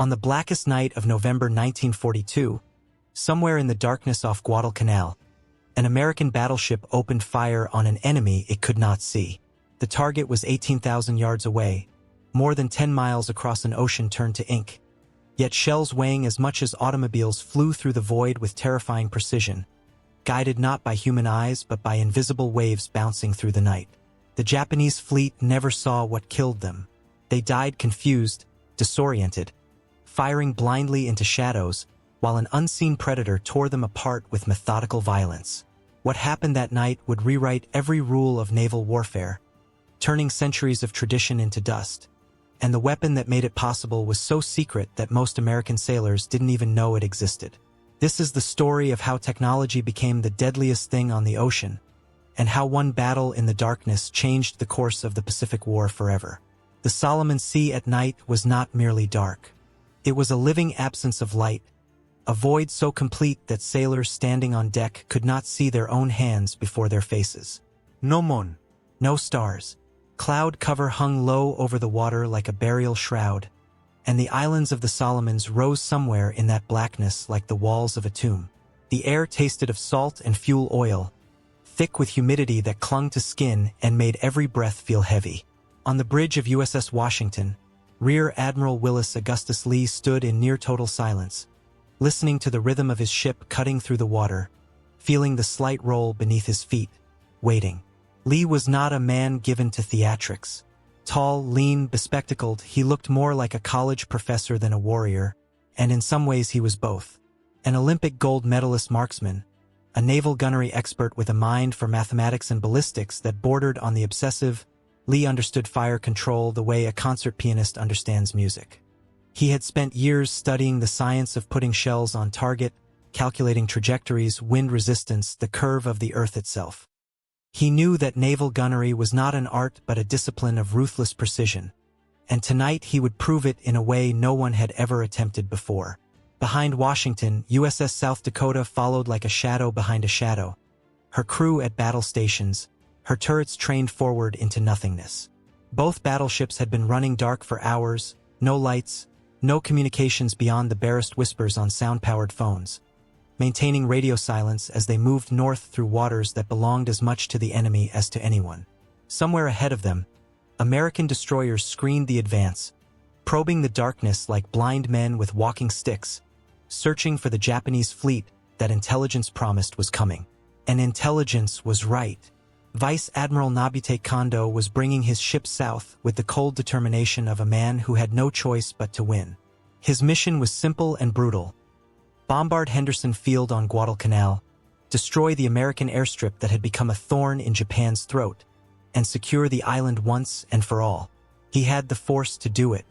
On the blackest night of November 1942, somewhere in the darkness off Guadalcanal, an American battleship opened fire on an enemy it could not see. The target was 18,000 yards away, more than 10 miles across an ocean turned to ink. Yet shells weighing as much as automobiles flew through the void with terrifying precision, guided not by human eyes but by invisible waves bouncing through the night. The Japanese fleet never saw what killed them. They died confused, disoriented, firing blindly into shadows, while an unseen predator tore them apart with methodical violence. What happened that night would rewrite every rule of naval warfare, turning centuries of tradition into dust. And the weapon that made it possible was so secret that most American sailors didn't even know it existed. This is the story of how technology became the deadliest thing on the ocean, and how one battle in the darkness changed the course of the Pacific War forever. The Solomon Sea at night was not merely dark. It was a living absence of light, a void so complete that sailors standing on deck could not see their own hands before their faces. No moon, no stars. Cloud cover hung low over the water like a burial shroud, and the islands of the Solomons rose somewhere in that blackness like the walls of a tomb. The air tasted of salt and fuel oil, thick with humidity that clung to skin and made every breath feel heavy. On the bridge of USS Washington, Rear Admiral Willis A stood in near total silence, listening to the rhythm of his ship cutting through the water, feeling the slight roll beneath his feet, waiting. Lee was not a man given to theatrics. Tall, lean, bespectacled, he looked more like a college professor than a warrior, and in some ways he was both. An Olympic gold medalist marksman, a naval gunnery expert with a mind for mathematics and ballistics that bordered on the obsessive, Lee understood fire control the way a concert pianist understands music. He had spent years studying the science of putting shells on target, calculating trajectories, wind resistance, the curve of the Earth itself. He knew that naval gunnery was not an art but a discipline of ruthless precision, and tonight he would prove it in a way no one had ever attempted before. Behind Washington, USS South Dakota followed like a shadow behind a shadow, her crew at battle stations, her turrets trained forward into nothingness. Both battleships had been running dark for hours, no lights, no communications beyond the barest whispers on sound-powered phones, maintaining radio silence as they moved north through waters that belonged as much to the enemy as to anyone. Somewhere ahead of them, American destroyers screened the advance, probing the darkness like blind men with walking sticks, searching for the Japanese fleet that intelligence promised was coming. And intelligence was right. Vice Admiral Nobite Kondō was bringing his ship south with the cold determination of a man who had no choice but to win. His mission was simple and brutal. Bombard Henderson Field on Guadalcanal, destroy the American airstrip that had become a thorn in Japan's throat, and secure the island once and for all. He had the force to do it.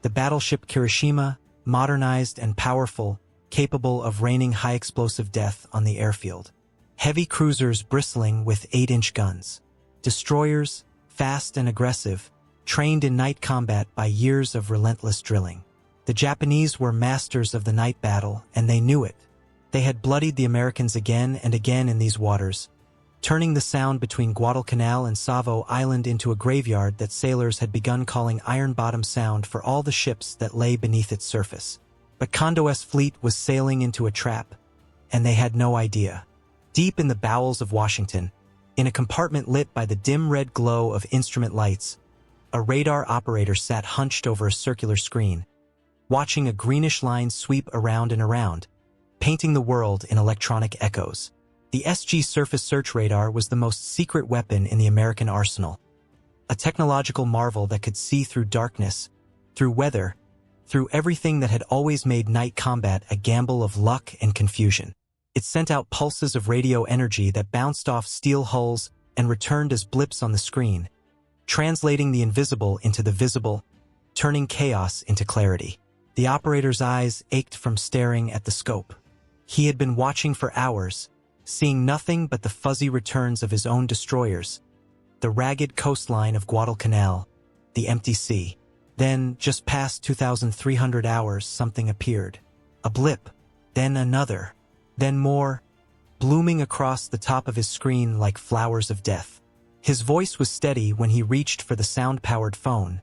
The battleship Kirishima, modernized and powerful, capable of raining high-explosive death on the airfield. Heavy cruisers bristling with 8-inch guns. Destroyers, fast and aggressive, trained in night combat by years of relentless drilling. The Japanese were masters of the night battle, and they knew it. They had bloodied the Americans again and again in these waters, turning the sound between Guadalcanal and Savo Island into a graveyard that sailors had begun calling Iron Bottom Sound for all the ships that lay beneath its surface. But Kondō's fleet was sailing into a trap, and they had no idea. Deep in the bowels of Washington, in a compartment lit by the dim red glow of instrument lights, a radar operator sat hunched over a circular screen, watching a greenish line sweep around and around, painting the world in electronic echoes. The SG surface search radar was the most secret weapon in the American arsenal, a technological marvel that could see through darkness, through weather, through everything that had always made night combat a gamble of luck and confusion. It sent out pulses of radio energy that bounced off steel hulls and returned as blips on the screen, translating the invisible into the visible, turning chaos into clarity. The operator's eyes ached from staring at the scope. He had been watching for hours, seeing nothing but the fuzzy returns of his own destroyers, the ragged coastline of Guadalcanal, the empty sea. Then, just past 2,300 hours, something appeared. A blip, then another, then more, blooming across the top of his screen like flowers of death. His voice was steady when he reached for the sound-powered phone,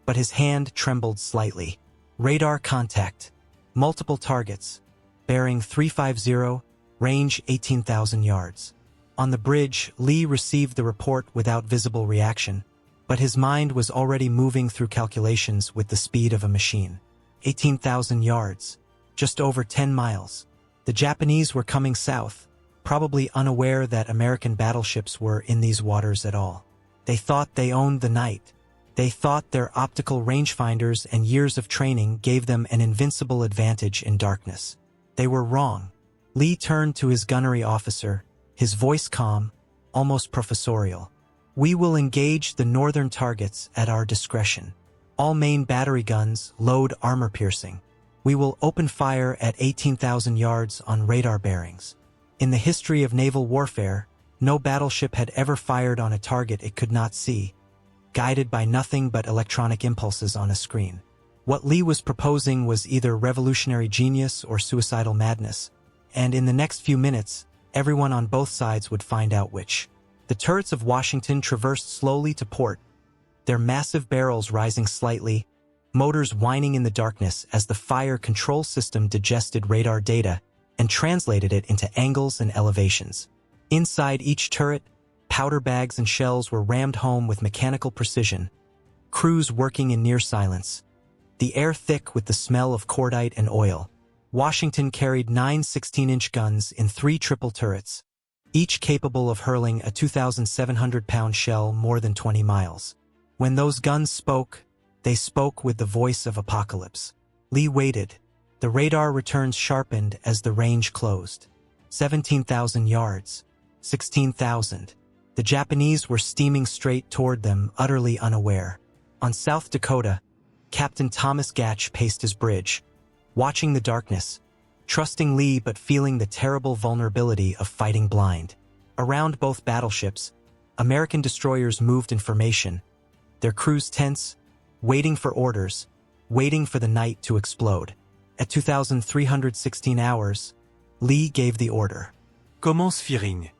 but his hand trembled slightly. Radar contact. Multiple targets. Bearing 350, range 18,000 yards. On the bridge, Lee received the report without visible reaction, but his mind was already moving through calculations with the speed of a machine. 18,000 yards. Just over 10 miles. The Japanese were coming south, probably unaware that American battleships were in these waters at all. They thought they owned the night. They thought their optical rangefinders and years of training gave them an invincible advantage in darkness. They were wrong. Lee turned to his gunnery officer, his voice calm, almost professorial. "We will engage the northern targets at our discretion. All main battery guns load armor-piercing. We will open fire at 18,000 yards on radar bearings." In the history of naval warfare, no battleship had ever fired on a target it could not see, guided by nothing but electronic impulses on a screen. What Lee was proposing was either revolutionary genius or suicidal madness, and in the next few minutes, everyone on both sides would find out which. The turrets of Washington traversed slowly to port, their massive barrels rising slightly, motors whining in the darkness as the fire control system digested radar data and translated it into angles and elevations. Inside each turret, powder bags and shells were rammed home with mechanical precision, crews working in near silence, the air thick with the smell of cordite and oil. Washington carried 9 16-inch guns in 3 triple turrets, each capable of hurling a 2,700-pound shell more than 20 miles. When those guns spoke, they spoke with the voice of apocalypse. Lee waited. The radar returns sharpened as the range closed. 17,000 yards. 16,000. The Japanese were steaming straight toward them, utterly unaware. On South Dakota, Captain Thomas Gatch paced his bridge, watching the darkness, trusting Lee but feeling the terrible vulnerability of fighting blind. Around both battleships, American destroyers moved in formation, their crews tense, waiting for orders, waiting for the night to explode. At 2,316 hours, Lee gave the order. Commence firing.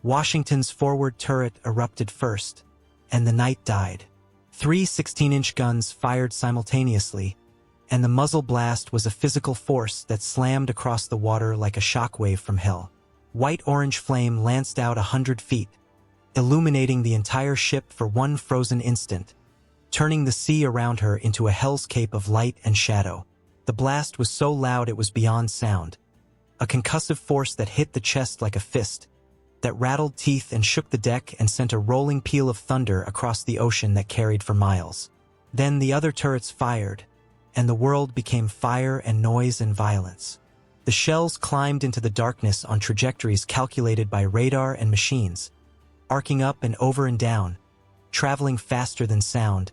Washington's forward turret erupted first, and the night died. 3 16-inch guns fired simultaneously, and the muzzle blast was a physical force that slammed across the water like a shockwave from hell. White-orange flame lanced out 100 feet, illuminating the entire ship for one frozen instant, turning the sea around her into a hellscape of light and shadow. The blast was so loud it was beyond sound, a concussive force that hit the chest like a fist, that rattled teeth and shook the deck and sent a rolling peal of thunder across the ocean that carried for miles. Then the other turrets fired, and the world became fire and noise and violence. The shells climbed into the darkness on trajectories calculated by radar and machines, arcing up and over and down, traveling faster than sound,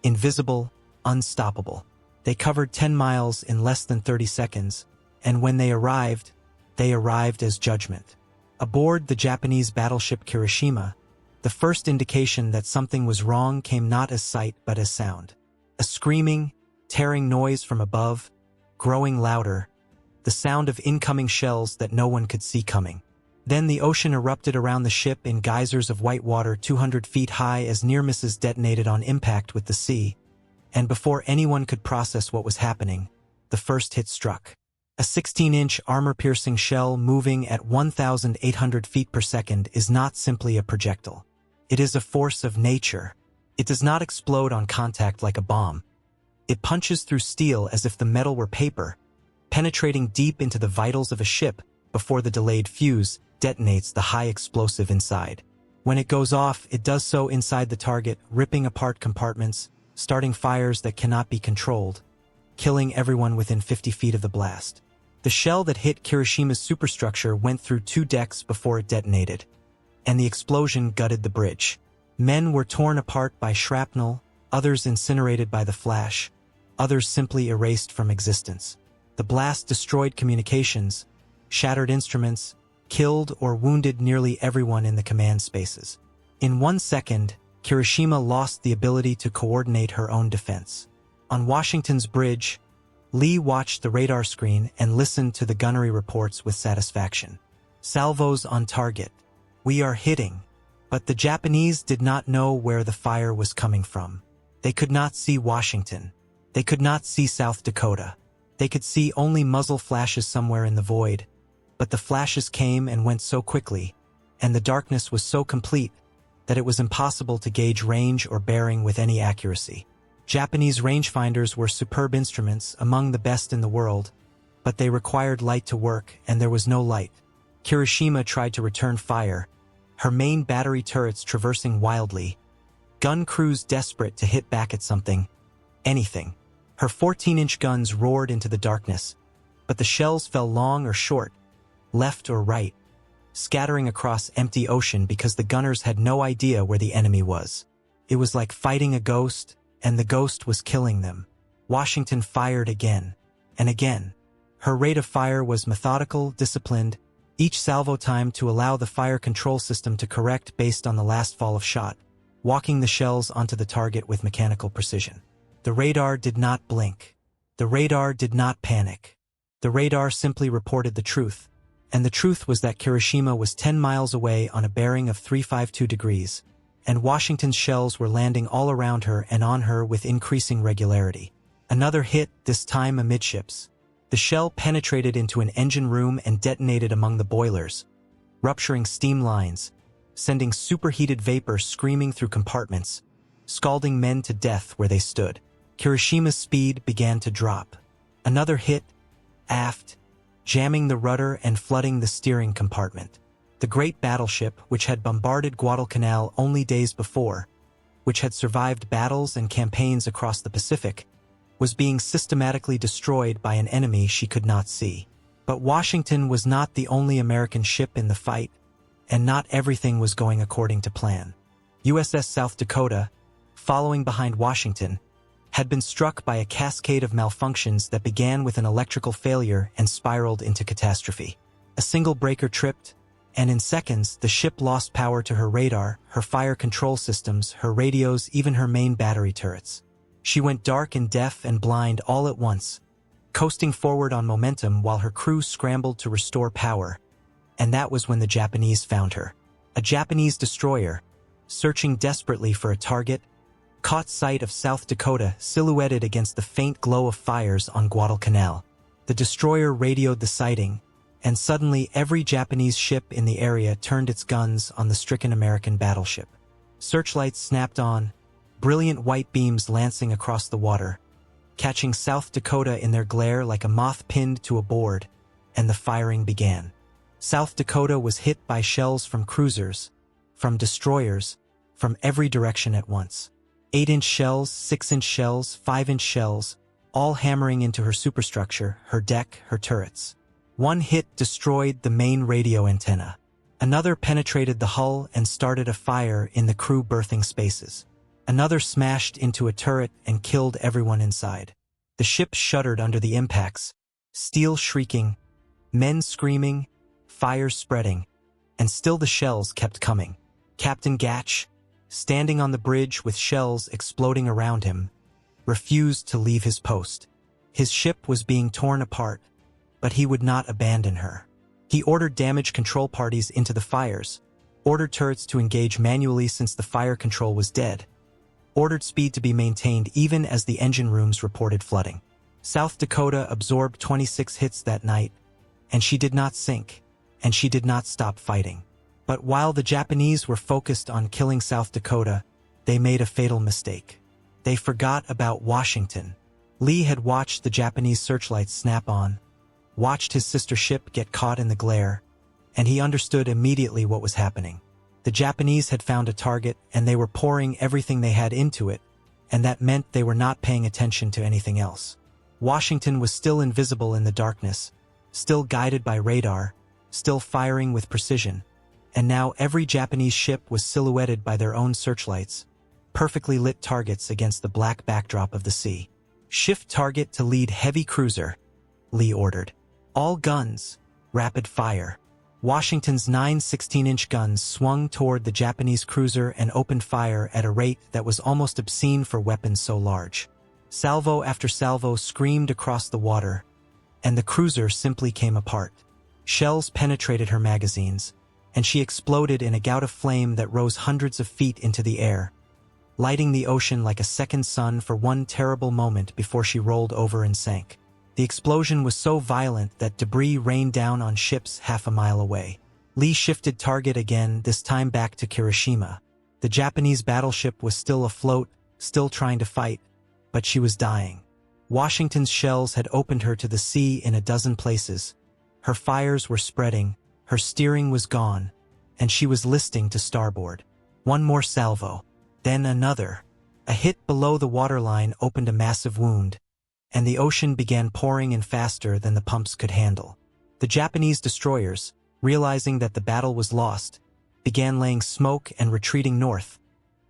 invisible, unstoppable. They covered 10 miles in less than 30 seconds, and when they arrived as judgment. Aboard the Japanese battleship Kirishima, the first indication that something was wrong came not as sight but as sound. A screaming, tearing noise from above, growing louder, the sound of incoming shells that no one could see coming. Then the ocean erupted around the ship in geysers of white water 200 feet high as near misses detonated on impact with the sea, and before anyone could process what was happening, the first hit struck. A 16-inch armor-piercing shell moving at 1,800 feet per second is not simply a projectile. It is a force of nature. It does not explode on contact like a bomb. It punches through steel as if the metal were paper, penetrating deep into the vitals of a ship before the delayed fuse detonates the high explosive inside. When it goes off, it does so inside the target, ripping apart compartments, starting fires that cannot be controlled, killing everyone within 50 feet of the blast. The shell that hit Kirishima's superstructure went through 2 decks before it detonated, and the explosion gutted the bridge. Men were torn apart by shrapnel, others incinerated by the flash, others simply erased from existence. The blast destroyed communications, shattered instruments, killed or wounded nearly everyone in the command spaces. In 1 second, Kirishima lost the ability to coordinate her own defense. On Washington's bridge, Lee watched the radar screen and listened to the gunnery reports with satisfaction. Salvos on target. We are hitting. But the Japanese did not know where the fire was coming from. They could not see Washington. They could not see South Dakota. They could see only muzzle flashes somewhere in the void, but the flashes came and went so quickly, and the darkness was so complete that it was impossible to gauge range or bearing with any accuracy. Japanese rangefinders were superb instruments, among the best in the world, but they required light to work, and there was no light. Kirishima tried to return fire, her main battery turrets traversing wildly, gun crews desperate to hit back at something, anything. Her 14-inch guns roared into the darkness, but the shells fell long or short, left or right, scattering across empty ocean because the gunners had no idea where the enemy was. It was like fighting a ghost, and the ghost was killing them. Washington fired again and again. Her rate of fire was methodical, disciplined, each salvo timed to allow the fire control system to correct based on the last fall of shot, walking the shells onto the target with mechanical precision. The radar did not blink. The radar did not panic. The radar simply reported the truth, and the truth was that Kirishima was 10 miles away on a bearing of 352 degrees, and Washington's shells were landing all around her and on her with increasing regularity. Another hit, this time amidships. The shell penetrated into an engine room and detonated among the boilers, rupturing steam lines, sending superheated vapor screaming through compartments, scalding men to death where they stood. Kirishima's speed began to drop. Another hit, aft, jamming the rudder and flooding the steering compartment. The great battleship, which had bombarded Guadalcanal only days before, which had survived battles and campaigns across the Pacific, was being systematically destroyed by an enemy she could not see. But Washington was not the only American ship in the fight, and not everything was going according to plan. USS South Dakota, following behind Washington, had been struck by a cascade of malfunctions that began with an electrical failure and spiraled into catastrophe. A single breaker tripped, and in seconds the ship lost power to her radar, her fire control systems, her radios, even her main battery turrets. She went dark and deaf and blind all at once, coasting forward on momentum while her crew scrambled to restore power, and that was when the Japanese found her. A Japanese destroyer, searching desperately for a target, caught sight of South Dakota silhouetted against the faint glow of fires on Guadalcanal. The destroyer radioed the sighting, and suddenly every Japanese ship in the area turned its guns on the stricken American battleship. Searchlights snapped on, brilliant white beams lancing across the water, catching South Dakota in their glare like a moth pinned to a board, and the firing began. South Dakota was hit by shells from cruisers, from destroyers, from every direction at once. 8-inch shells, 6-inch shells, 5-inch shells, all hammering into her superstructure, her deck, her turrets. One hit destroyed the main radio antenna. Another penetrated the hull and started a fire in the crew berthing spaces. Another smashed into a turret and killed everyone inside. The ship shuddered under the impacts, steel shrieking, men screaming, fires spreading, and still the shells kept coming. Captain Gatch, standing on the bridge with shells exploding around him, refused to leave his post. His ship was being torn apart, but he would not abandon her. He ordered damage control parties into the fires, ordered turrets to engage manually since the fire control was dead, ordered speed to be maintained even as the engine rooms reported flooding. South Dakota absorbed 26 hits that night, and she did not sink, and she did not stop fighting. But while the Japanese were focused on killing South Dakota, they made a fatal mistake. They forgot about Washington. Lee had watched the Japanese searchlights snap on, watched his sister ship get caught in the glare, and he understood immediately what was happening. The Japanese had found a target, and they were pouring everything they had into it, and that meant they were not paying attention to anything else. Washington was still invisible in the darkness, still guided by radar, still firing with precision, and now every Japanese ship was silhouetted by their own searchlights, perfectly lit targets against the black backdrop of the sea. "Shift target to lead heavy cruiser," Lee ordered. "All guns, rapid fire." Washington's 9 16-inch guns swung toward the Japanese cruiser and opened fire at a rate that was almost obscene for weapons so large. Salvo after salvo screamed across the water, and the cruiser simply came apart. Shells penetrated her magazines, and she exploded in a gout of flame that rose hundreds of feet into the air, lighting the ocean like a second sun for one terrible moment before she rolled over and sank. The explosion was so violent that debris rained down on ships half a mile away. Lee shifted target again, this time back to Kirishima. The Japanese battleship was still afloat, still trying to fight, but she was dying. Washington's shells had opened her to the sea in a dozen places. Her fires were spreading, her steering was gone, and she was listing to starboard. One more salvo, then another. A hit below the waterline opened a massive wound, and the ocean began pouring in faster than the pumps could handle. The Japanese destroyers, realizing that the battle was lost, began laying smoke and retreating north,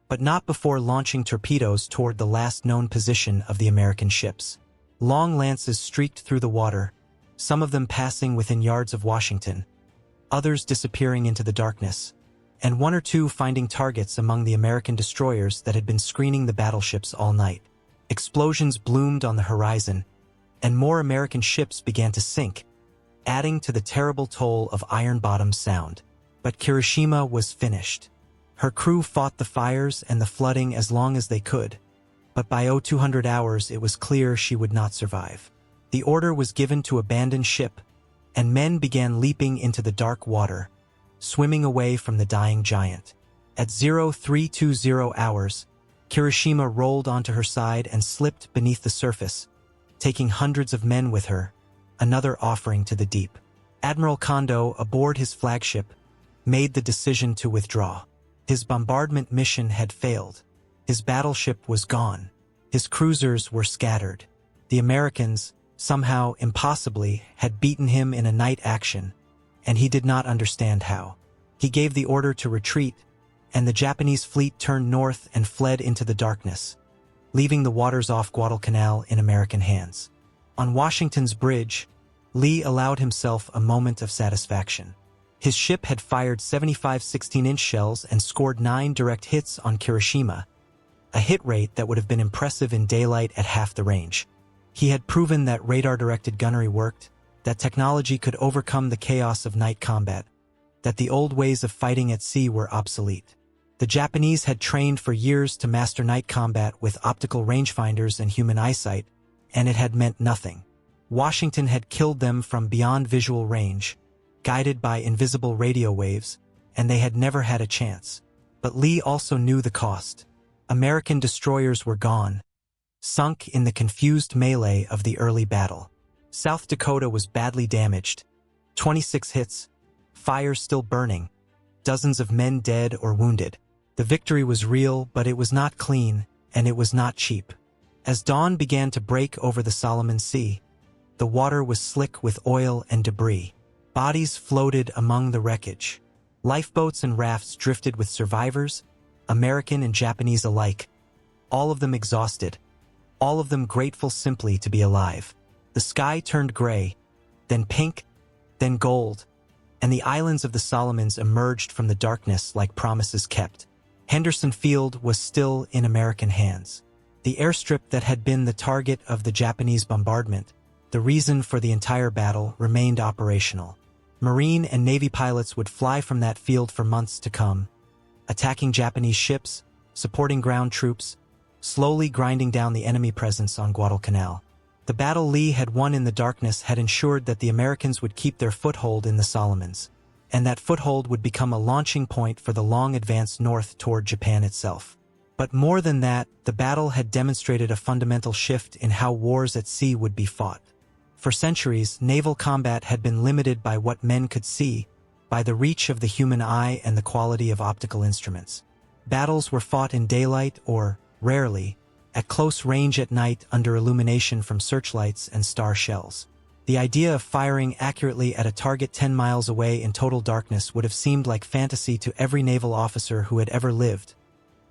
but not before launching torpedoes toward the last known position of the American ships. Long lances streaked through the water, some of them passing within yards of Washington, others disappearing into the darkness, and one or two finding targets among the American destroyers that had been screening the battleships all night. Explosions bloomed on the horizon, and more American ships began to sink, adding to the terrible toll of Iron Bottom Sound. But Kirishima was finished. Her crew fought the fires and the flooding as long as they could, but by 0200 hours it was clear she would not survive. The order was given to abandon ship, and men began leaping into the dark water, swimming away from the dying giant. At 0320 hours, Kirishima rolled onto her side and slipped beneath the surface, taking hundreds of men with her, another offering to the deep. Admiral Kondō, aboard his flagship, made the decision to withdraw. His bombardment mission had failed. His battleship was gone. His cruisers were scattered. The Americans, somehow impossibly, had beaten him in a night action, and he did not understand how. He gave the order to retreat, and the Japanese fleet turned north and fled into the darkness, leaving the waters off Guadalcanal in American hands. On Washington's bridge, Lee allowed himself a moment of satisfaction. His ship had fired 75 16-inch shells and scored 9 direct hits on Kirishima, a hit rate that would have been impressive in daylight at half the range. He had proven that radar-directed gunnery worked, that technology could overcome the chaos of night combat, that the old ways of fighting at sea were obsolete. The Japanese had trained for years to master night combat with optical rangefinders and human eyesight, and it had meant nothing. Washington had killed them from beyond visual range, guided by invisible radio waves, and they had never had a chance. But Lee also knew the cost. American destroyers were gone, sunk in the confused melee of the early battle. South Dakota was badly damaged, 26 hits, fires still burning, dozens of men dead or wounded. The victory was real, but it was not clean, and it was not cheap. As dawn began to break over the Solomon Sea, the water was slick with oil and debris. Bodies floated among the wreckage. Lifeboats and rafts drifted with survivors, American and Japanese alike, all of them exhausted, all of them grateful simply to be alive. The sky turned gray, then pink, then gold, and the islands of the Solomons emerged from the darkness like promises kept. Henderson Field was still in American hands. The airstrip that had been the target of the Japanese bombardment, the reason for the entire battle, remained operational. Marine and Navy pilots would fly from that field for months to come, attacking Japanese ships, supporting ground troops, slowly grinding down the enemy presence on Guadalcanal. The battle Lee had won in the darkness had ensured that the Americans would keep their foothold in the Solomons, and that foothold would become a launching point for the long advance north toward Japan itself. But more than that, the battle had demonstrated a fundamental shift in how wars at sea would be fought. For centuries, naval combat had been limited by what men could see, by the reach of the human eye and the quality of optical instruments. Battles were fought in daylight or, rarely, at close range at night under illumination from searchlights and star shells. The idea of firing accurately at a target 10 miles away in total darkness would have seemed like fantasy to every naval officer who had ever lived,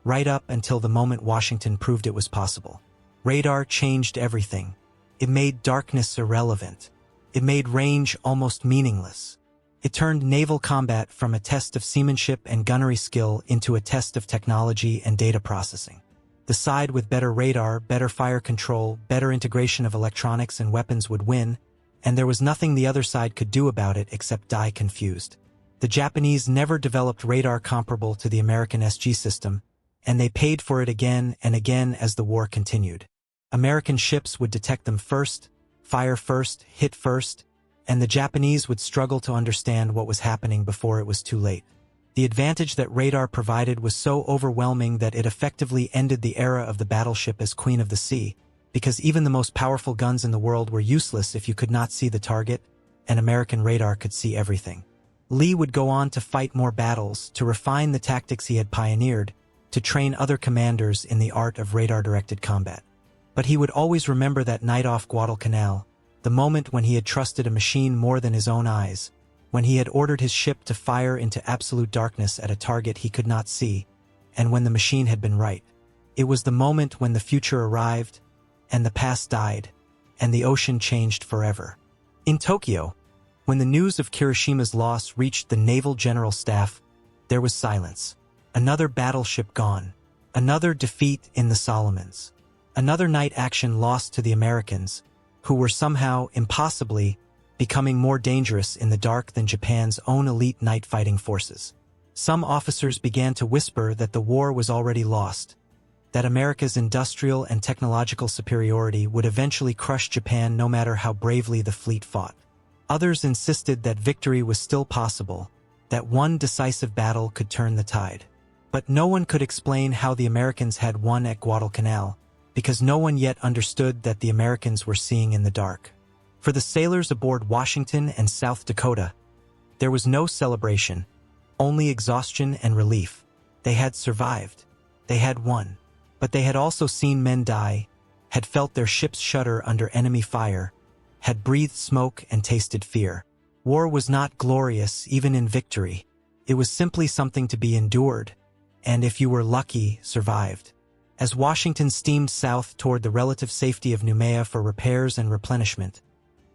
right up until the moment Washington proved it was possible. Radar changed everything. It made darkness irrelevant. It made range almost meaningless. It turned naval combat from a test of seamanship and gunnery skill into a test of technology and data processing. The side with better radar, better fire control, better integration of electronics and weapons would win, and there was nothing the other side could do about it except die confused. The Japanese never developed radar comparable to the American SG system, and they paid for it again and again as the war continued. American ships would detect them first, fire first, hit first, and the Japanese would struggle to understand what was happening before it was too late. The advantage that radar provided was so overwhelming that it effectively ended the era of the battleship as Queen of the Sea, because even the most powerful guns in the world were useless if you could not see the target, and American radar could see everything. Lee would go on to fight more battles, to refine the tactics he had pioneered, to train other commanders in the art of radar-directed combat. But he would always remember that night off Guadalcanal, the moment when he had trusted a machine more than his own eyes, when he had ordered his ship to fire into absolute darkness at a target he could not see, and when the machine had been right. It was the moment when the future arrived, and the past died, and the ocean changed forever. In Tokyo, when the news of Kirishima's loss reached the Naval General Staff, there was silence. Another battleship gone. Another defeat in the Solomons. Another night action lost to the Americans, who were somehow, impossibly, becoming more dangerous in the dark than Japan's own elite night fighting forces. Some officers began to whisper that the war was already lost, that America's industrial and technological superiority would eventually crush Japan no matter how bravely the fleet fought. Others insisted that victory was still possible, that one decisive battle could turn the tide. But no one could explain how the Americans had won at Guadalcanal, because no one yet understood that the Americans were seeing in the dark. For the sailors aboard Washington and South Dakota, there was no celebration, only exhaustion and relief. They had survived. They had won. But they had also seen men die, had felt their ships shudder under enemy fire, had breathed smoke and tasted fear. War was not glorious even in victory. It was simply something to be endured, and if you were lucky, survived. As Washington steamed south toward the relative safety of Noumea for repairs and replenishment,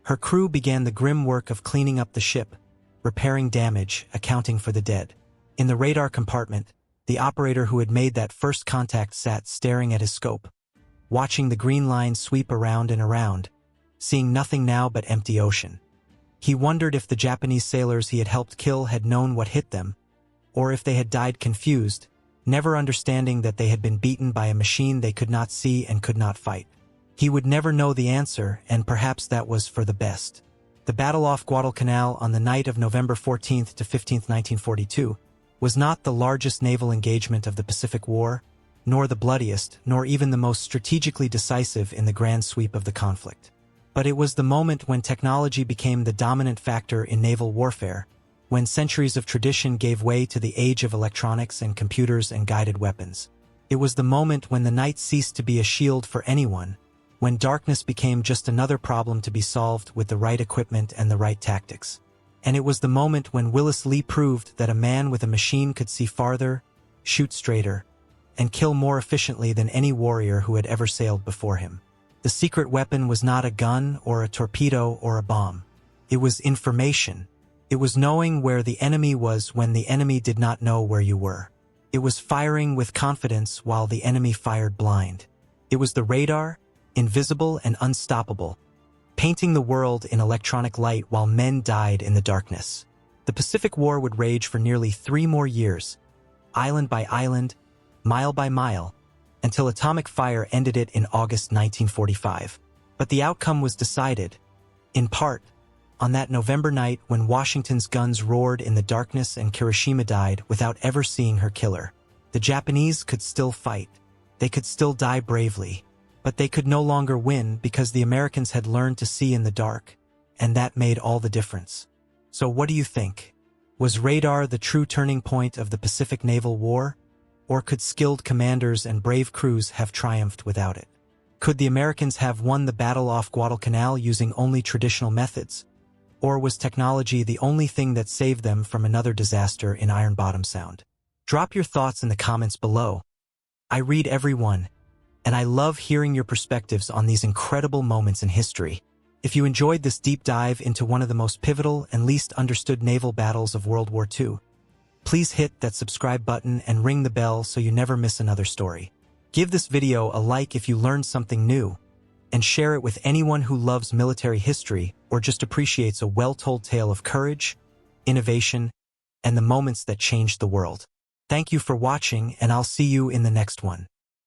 her crew began the grim work of cleaning up the ship, repairing damage, accounting for the dead. In the radar compartment, the operator who had made that first contact sat staring at his scope, watching the green line sweep around and around, seeing nothing now but empty ocean. He wondered if the Japanese sailors he had helped kill had known what hit them, or if they had died confused, never understanding that they had been beaten by a machine they could not see and could not fight. He would never know the answer, and perhaps that was for the best. The battle off Guadalcanal on the night of November 14th to 15th, 1942, was not the largest naval engagement of the Pacific War, nor the bloodiest, nor even the most strategically decisive in the grand sweep of the conflict. But it was the moment when technology became the dominant factor in naval warfare, when centuries of tradition gave way to the age of electronics and computers and guided weapons. It was the moment when the night ceased to be a shield for anyone, when darkness became just another problem to be solved with the right equipment and the right tactics. And it was the moment when Willis Lee proved that a man with a machine could see farther, shoot straighter, and kill more efficiently than any warrior who had ever sailed before him. The secret weapon was not a gun or a torpedo or a bomb. It was information. It was knowing where the enemy was when the enemy did not know where you were. It was firing with confidence while the enemy fired blind. It was the radar, invisible and unstoppable, painting the world in electronic light while men died in the darkness. The Pacific War would rage for nearly 3 more years, island by island, mile by mile, until atomic fire ended it in August 1945. But the outcome was decided, in part, on that November night when Washington's guns roared in the darkness and Kirishima died without ever seeing her killer. The Japanese could still fight. They could still die bravely. But they could no longer win because the Americans had learned to see in the dark, and that made all the difference. So what do you think? Was radar the true turning point of the Pacific Naval War? Or could skilled commanders and brave crews have triumphed without it? Could the Americans have won the battle off Guadalcanal using only traditional methods? Or was technology the only thing that saved them from another disaster in Iron Bottom Sound? Drop your thoughts in the comments below. I read every one, and I love hearing your perspectives on these incredible moments in history. If you enjoyed this deep dive into one of the most pivotal and least understood naval battles of World War II, please hit that subscribe button and ring the bell so you never miss another story. Give this video a like if you learned something new, and share it with anyone who loves military history or just appreciates a well-told tale of courage, innovation, and the moments that changed the world. Thank you for watching, and I'll see you in the next one.